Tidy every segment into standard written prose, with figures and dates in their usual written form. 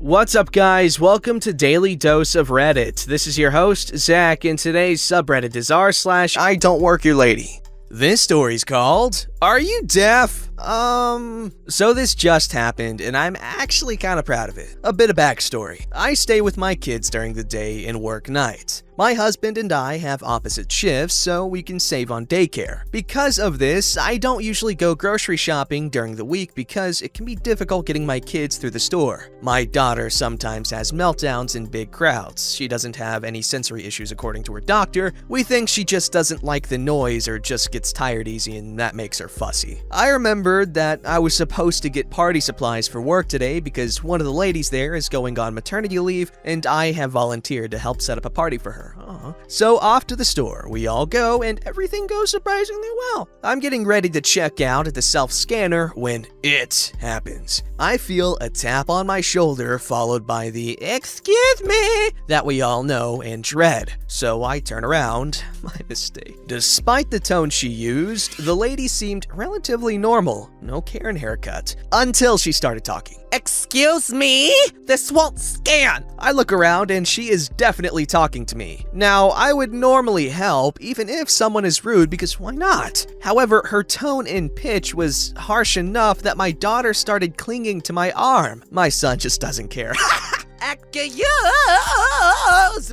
What's up, guys? Welcome to Daily Dose of Reddit. This is your host, Zach, and today's subreddit is r/IDontWorkHereLady. This story's called, Are You Deaf? So this just happened, and I'm actually kind of proud of it. A bit of backstory. I stay with my kids during the day and work nights. My husband and I have opposite shifts, so we can save on daycare. Because of this, I don't usually go grocery shopping during the week because it can be difficult getting my kids through the store. My daughter sometimes has meltdowns in big crowds. She doesn't have any sensory issues according to her doctor. We think she just doesn't like the noise or just gets tired easy, and that makes her fussy. I remembered that I was supposed to get party supplies for work today because one of the ladies there is going on maternity leave, and I have volunteered to help set up a party for her. So off to the store we all go, and everything goes surprisingly well. I'm getting ready to check out at the self-scanner when it happens. I feel a tap on my shoulder followed by the "excuse me" that we all know and dread. So I turn around. My mistake. Despite the tone she used, the lady seemed relatively normal. No Karen haircut. Until she started talking. "Excuse me? This won't scan." I look around and she is definitely talking to me. Now, I would normally help even if someone is rude because why not? However, her tone and pitch was harsh enough that my daughter started clinging to my arm. My son just doesn't care. "Excuse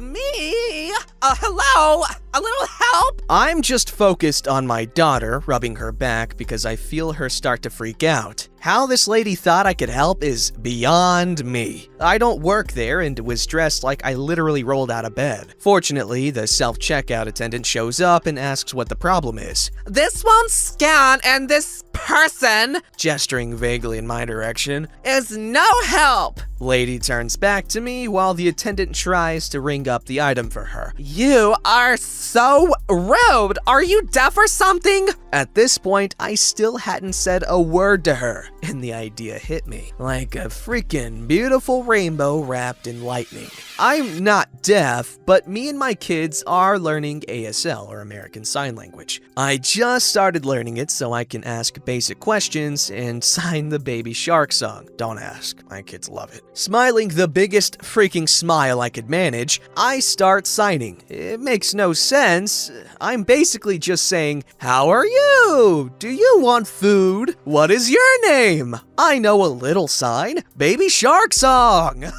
me? Hello? A little help?" I'm just focused on my daughter, rubbing her back because I feel her start to freak out. How this lady thought I could help is beyond me. I don't work there and was dressed like I literally rolled out of bed. Fortunately, the self-checkout attendant shows up and asks what the problem is. "This won't scan, and this person," gesturing vaguely in my direction, "is no help." Lady turns back to me while the attendant tries to ring up the item for her. "You are so rude. Are you deaf or something?" At this point, I still hadn't said a word to her, and the idea hit me like a freaking beautiful rainbow wrapped in lightning. I'm not deaf, but me and my kids are learning ASL, or American Sign Language. I just started learning it so I can ask basic questions and sign the Baby Shark song. Don't ask, my kids love it. Smiling the biggest freaking smile I could manage, I start signing. It makes no sense. I'm basically just saying, "How are you? Do you want food? What is your name?" I know a little sign. Baby Shark song.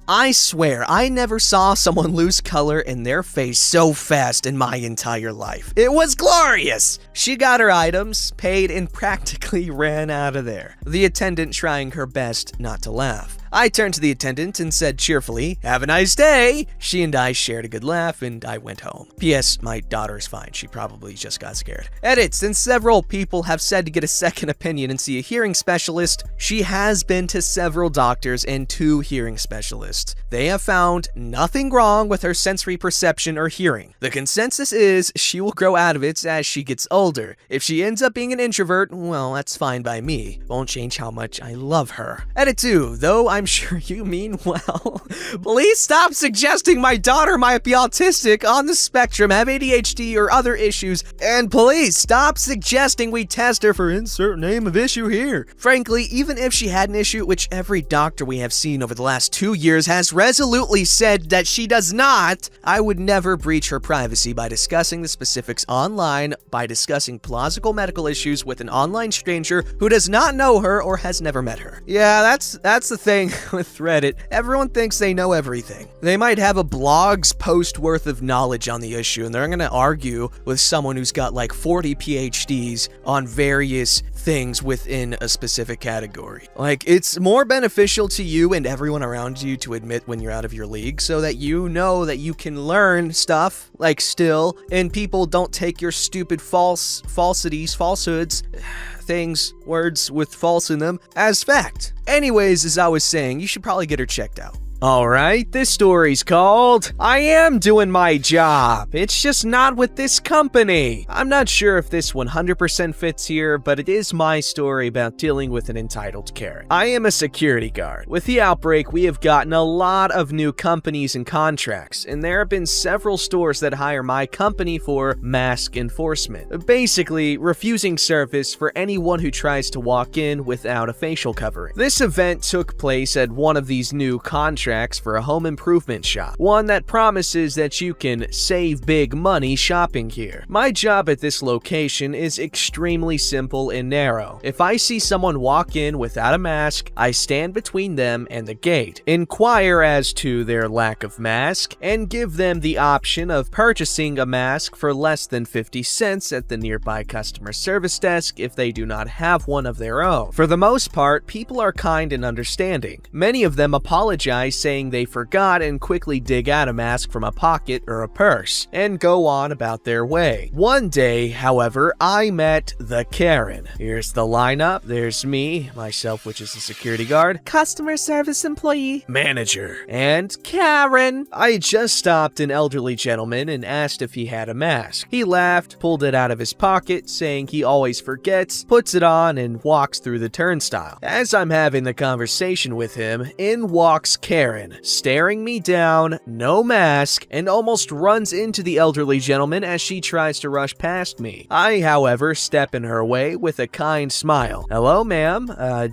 I swear, I never saw someone lose color in their face so fast in my entire life. It was glorious! She got her items, paid, and practically ran out of there. The attendant trying her best not to laugh. I turned to the attendant and said cheerfully, "Have a nice day." She and I shared a good laugh and I went home. P.S. My daughter's fine. She probably just got scared. Edit: since several people have said to get a second opinion and see a hearing specialist, she has been to several doctors and 2 hearing specialists. They have found nothing wrong with her sensory perception or hearing. The consensus is she will grow out of it as she gets older. If she ends up being an introvert, well, that's fine by me. Won't change how much I love her. Edit 2, though I'm sure you mean well. Please stop suggesting my daughter might be autistic, on the spectrum, have ADHD or other issues, and please stop suggesting we test her for insert name of issue here. Frankly, even if she had an issue, which every doctor we have seen over the last 2 years has resolutely said that she does not, I would never breach her privacy by discussing the specifics online, by discussing plausible medical issues with an online stranger who does not know her or has never met her. Yeah, that's the thing with Reddit. Everyone thinks they know everything. They might have a blog's post worth of knowledge on the issue, and they're gonna argue with someone who's got like 40 PhDs on various things within a specific category. Like, it's more beneficial to you and everyone around you to admit when you're out of your league so that you know that you can learn stuff, like, still, and people don't take your stupid falsehoods, things, words with false in them, as fact. Anyways, as I was saying, you should probably get her checked out. Alright, this story's called I Am Doing My Job. It's just not with this company. I'm not sure if this 100% fits here, but it is my story about dealing with an entitled Karen. I am a security guard. With the outbreak, we have gotten a lot of new companies and contracts, and there have been several stores that hire my company for mask enforcement. Basically, refusing service for anyone who tries to walk in without a facial covering. This event took place at one of these new contracts for a home improvement shop, one that promises that you can save big money shopping here. My job at this location is extremely simple and narrow. If I see someone walk in without a mask, I stand between them and the gate, inquire as to their lack of mask, and give them the option of purchasing a mask for less than 50 cents at the nearby customer service desk if they do not have one of their own. For the most part, people are kind and understanding. Many of them apologize, saying they forgot and quickly dig out a mask from a pocket or a purse and go on about their way. One day, however, I met the Karen. Here's the lineup. There's me, myself, which is a security guard, customer service employee, manager, and Karen. I just stopped an elderly gentleman and asked if he had a mask. He laughed, pulled it out of his pocket, saying he always forgets, puts it on, and walks through the turnstile. As I'm having the conversation with him, in walks Karen, staring me down, no mask, and almost runs into the elderly gentleman as she tries to rush past me. I, however, step in her way with a kind smile. Hello, ma'am.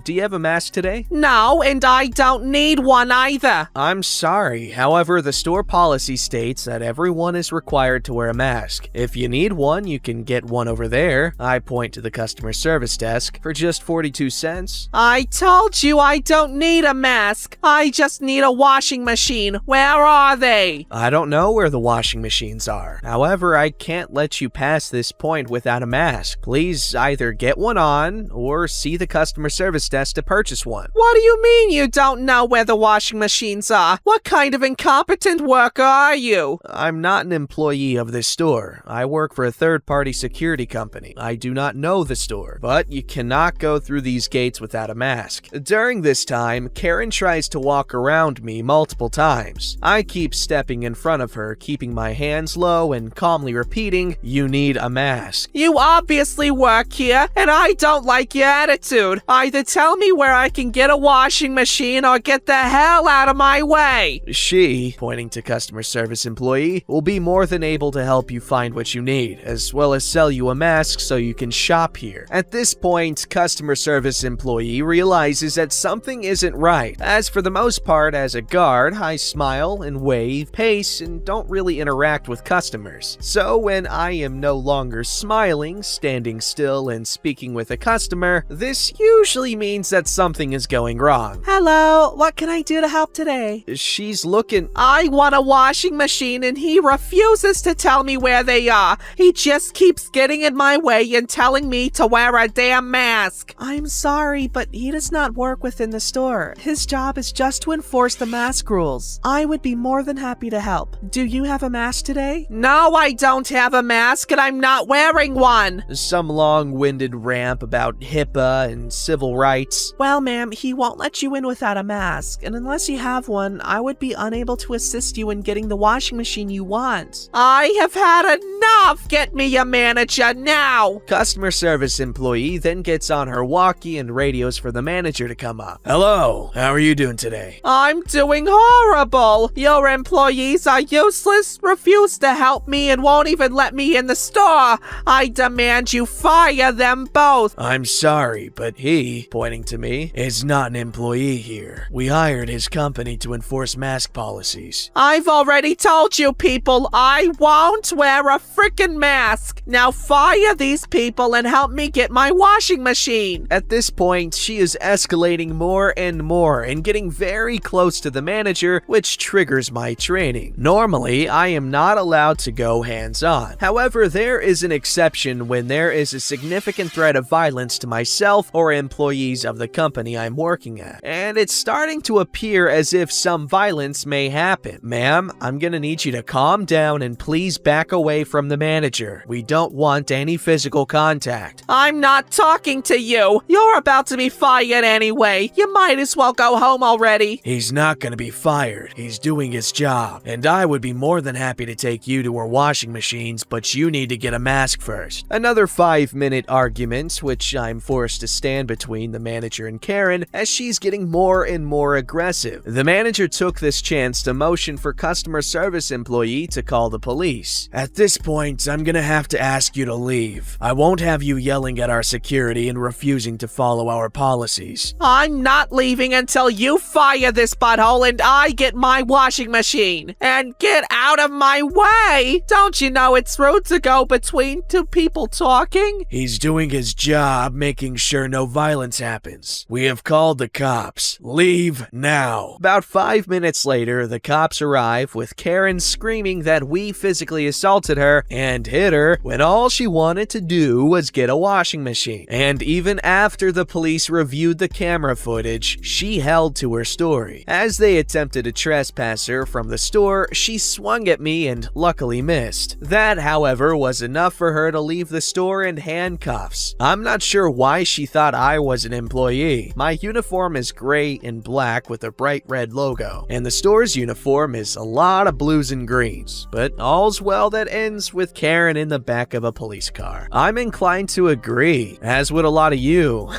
Do you have a mask today? No, and I don't need one either. I'm sorry. However, the store policy states that everyone is required to wear a mask. If you need one, you can get one over there. I point to the customer service desk for just 42 cents. I told you I don't need a mask. I just need a washing machine. Where are they? I don't know where the washing machines are. However, I can't let you pass this point without a mask. Please either get one on or see the customer service desk to purchase one. What do you mean you don't know where the washing machines are? What kind of incompetent worker are you? I'm not an employee of this store. I work for a third-party security company. I do not know the store, but you cannot go through these gates without a mask. During this time, Karen tries to walk around me multiple times. I keep stepping in front of her, keeping my hands low and calmly repeating, "You need a mask." You obviously work here, and I don't like your attitude. Either tell me where I can get a washing machine or get the hell out of my way. She, pointing to customer service employee, will be more than able to help you find what you need, as well as sell you a mask so you can shop here. At this point, customer service employee realizes that something isn't right. As for the most part, as a guard, I smile and wave, pace, and don't really interact with customers. So when I am no longer smiling, standing still, and speaking with a customer, this usually means that something is going wrong. Hello, what can I do to help today? She's looking. I want a washing machine and he refuses to tell me where they are. He just keeps getting in my way and telling me to wear a damn mask. I'm sorry, but he does not work within the store. His job is just to enforce the mask rules. I would be more than happy to help. Do you have a mask today? No, I don't have a mask and I'm not wearing one. Some long-winded rant about HIPAA and civil rights. Well, ma'am, he won't let you in without a mask, and unless you have one, I would be unable to assist you in getting the washing machine you want. I have had enough. Get me a manager now. Customer service employee then gets on her walkie and radios for the manager to come up. Hello, how are you doing today? I'm doing horrible. Your employees are useless, refuse to help me, and won't even let me in the store. I demand you fire them both. I'm sorry, but he, pointing to me, is not an employee here. We hired his company to enforce mask policies. I've already told you people, I won't wear a frickin' mask. Now fire these people and help me get my washing machine. At this point, she is escalating more and more and getting very close to the manager, which triggers my training. Normally, I am not allowed to go hands-on. However, there is an exception when there is a significant threat of violence to myself or employees of the company I'm working at. And it's starting to appear as if some violence may happen. Ma'am, I'm gonna need you to calm down and please back away from the manager. We don't want any physical contact. I'm not talking to you. You're about to be fired anyway. You might as well go home already. He's not not gonna be fired. He's doing his job. And I would be more than happy to take you to our washing machines, but you need to get a mask first. Another 5-minute argument, which I'm forced to stand between the manager and Karen as she's getting more and more aggressive. The manager took this chance to motion for customer service employee to call the police. At this point, I'm gonna have to ask you to leave. I won't have you yelling at our security and refusing to follow our policies. I'm not leaving until you fire this butthole and I get my washing machine. And get out of my way! Don't you know it's rude to go between two people talking? He's doing his job, making sure no violence happens. We have called the cops. Leave now. About 5 minutes later, the cops arrive with Karen screaming that we physically assaulted her and hit her when all she wanted to do was get a washing machine. And even after the police reviewed the camera footage, she held to her story. As they attempted to trespass her from the store, she swung at me and luckily missed. That, however, was enough for her to leave the store in handcuffs. I'm not sure why she thought I was an employee. My uniform is gray and black with a bright red logo, and the store's uniform is a lot of blues and greens. But all's well that ends with Karen in the back of a police car. I'm inclined to agree, as would a lot of you.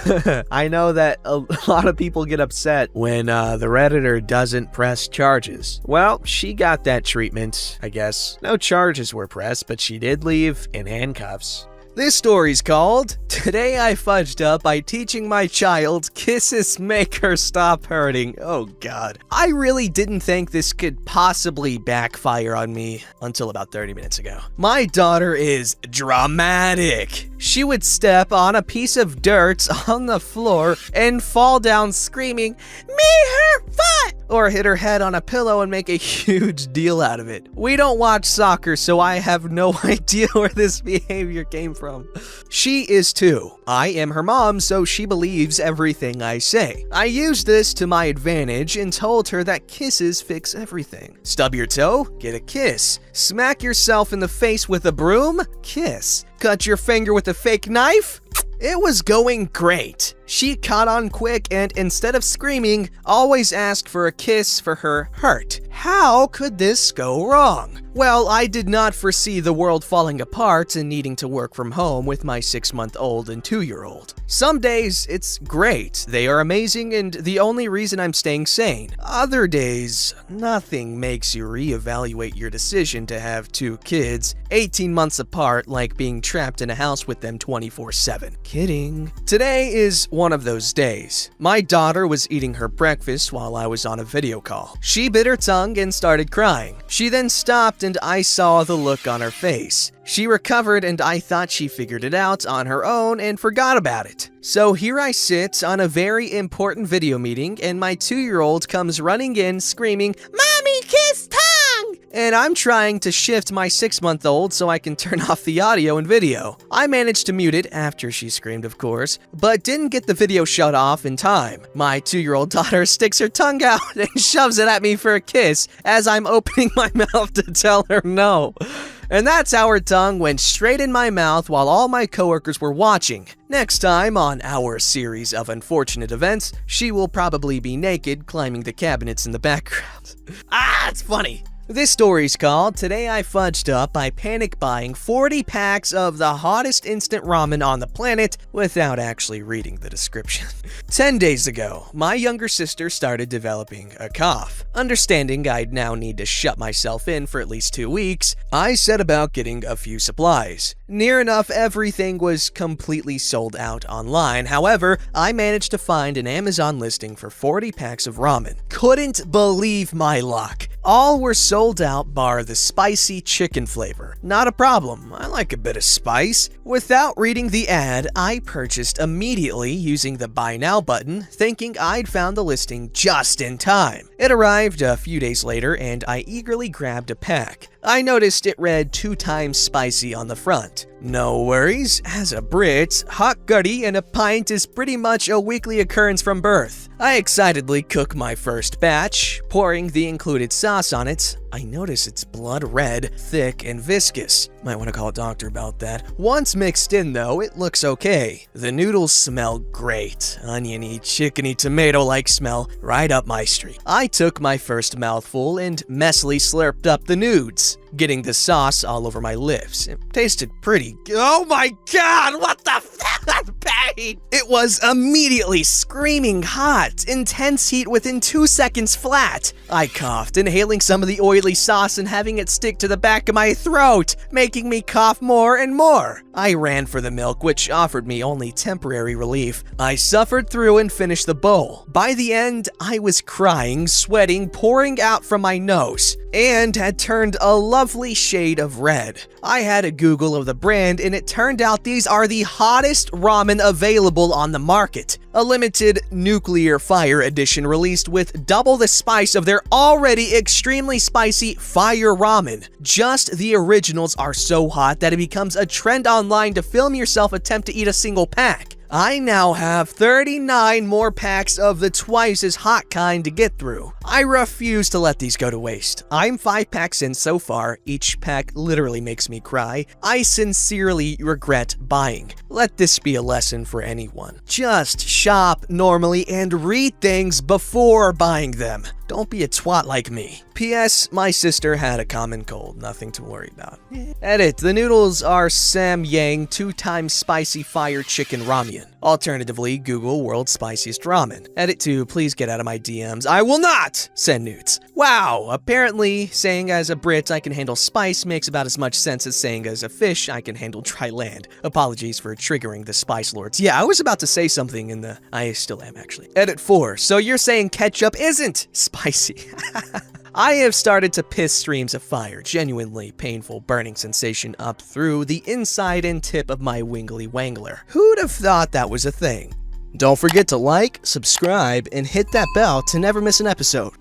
I know that a lot of people get upset when the Redditor doesn't press charges. Well, she got that treatment, I guess. No charges were pressed, but she did leave in handcuffs. This story's called, Today I Fudged Up by Teaching My Child Kisses Make Her Stop Hurting. Oh god. I really didn't think this could possibly backfire on me until about 30 minutes ago. My daughter is dramatic. She would step on a piece of dirt on the floor and fall down screaming, "Me her foot!" or hit her head on a pillow and make a huge deal out of it. We don't watch soccer, so I have no idea where this behavior came from. She is too. I am her mom, so she believes everything I say. I used this to my advantage and told her that kisses fix everything. Stub your toe? Get a kiss. Smack yourself in the face with a broom? Kiss. Cut your finger with a fake knife? It was going great. She caught on quick and instead of screaming, always asked for a kiss for her hurt. How could this go wrong? Well, I did not foresee the world falling apart and needing to work from home with my 6-month-old and 2-year-old. Some days, it's great. They are amazing and the only reason I'm staying sane. Other days, nothing makes you reevaluate your decision to have 2 kids 18 months apart like being trapped in a house with them 24/7. Kidding. Today is one of those days. My daughter was eating her breakfast while I was on a video call. She bit her tongue and started crying. She then stopped and I saw the look on her face. She recovered and I thought she figured it out on her own and forgot about it. So here I sit on a very important video meeting and my 2-year-old comes running in screaming, "Mommy, kiss tongue!" And I'm trying to shift my 6-month-old so I can turn off the audio and video. I managed to mute it after she screamed, of course, but didn't get the video shut off in time. My 2-year-old daughter sticks her tongue out and shoves it at me for a kiss as I'm opening my mouth to tell her no. And that's how her tongue went straight in my mouth while all my coworkers were watching. Next time on our series of unfortunate events, she will probably be naked climbing the cabinets in the background. It's funny. This story's called Today I Fudged Up by panic buying 40 packs of the hottest instant ramen on the planet without actually reading the description. 10 days ago, my younger sister started developing a cough. Understanding I'd now need to shut myself in for at least 2 weeks, I set about getting a few supplies. Near enough everything was completely sold out online. However, I managed to find an Amazon listing for 40 packs of ramen. Couldn't believe my luck. All were sold out bar the spicy chicken flavor. Not a problem, I like a bit of spice. Without reading the ad, I purchased immediately using the buy now button, thinking I'd found the listing just in time. It arrived a few days later and I eagerly grabbed a pack. I noticed it read 2 times spicy on the front. No worries, as a Brit, hot gutty and a pint is pretty much a weekly occurrence from birth. I excitedly cook my first batch, pouring the included sauce on it. I notice it's blood red, thick, and viscous. Might want to call a doctor about that. Once mixed in though, it looks okay. The noodles smell great. Oniony, chickeny, tomato-like smell right up my street. I took my first mouthful and messily slurped up the nudes, getting the sauce all over my lips. It tasted pretty good. Oh my god, what the pain! It was immediately screaming hot, intense heat within 2 seconds flat. I coughed, inhaling some of the oily sauce and having it stick to the back of my throat, making me cough more and more. I ran for the milk, which offered me only temporary relief. I suffered through and finished the bowl. By the end, I was crying, sweating, pouring out from my nose, and had turned a lovely shade of red. I had a Google of the brand, and it turned out these are the hottest ramen available on the market. A limited nuclear fire edition released with double the spice of their already extremely spicy fire ramen. Just the originals are so hot that it becomes a trend online to film yourself attempt to eat a single pack. I now have 39 more packs of the twice as hot kind to get through. I refuse to let these go to waste. I'm 5 packs in so far. Each pack literally makes me cry. I sincerely regret buying. Let this be a lesson for anyone. Just shop normally and read things before buying them. Don't be a twat like me. P.S. My sister had a common cold, nothing to worry about. Edit, the noodles are Samyang 2x spicy fire chicken ramen. Alternatively, Google world's spiciest ramen. Edit 2, please get out of my DMs. I will not send nudes. Wow, apparently saying as a Brit I can handle spice makes about as much sense as saying as a fish I can handle dry land. Apologies for triggering the spice lords. Yeah, I was about to say something in the... I still am actually. Edit 4, so you're saying ketchup isn't spicy. I have started to piss streams of fire, genuinely painful burning sensation up through the inside and tip of my wingly wangler. Who'd have thought that was a thing? Don't forget to like, subscribe, and hit that bell to never miss an episode.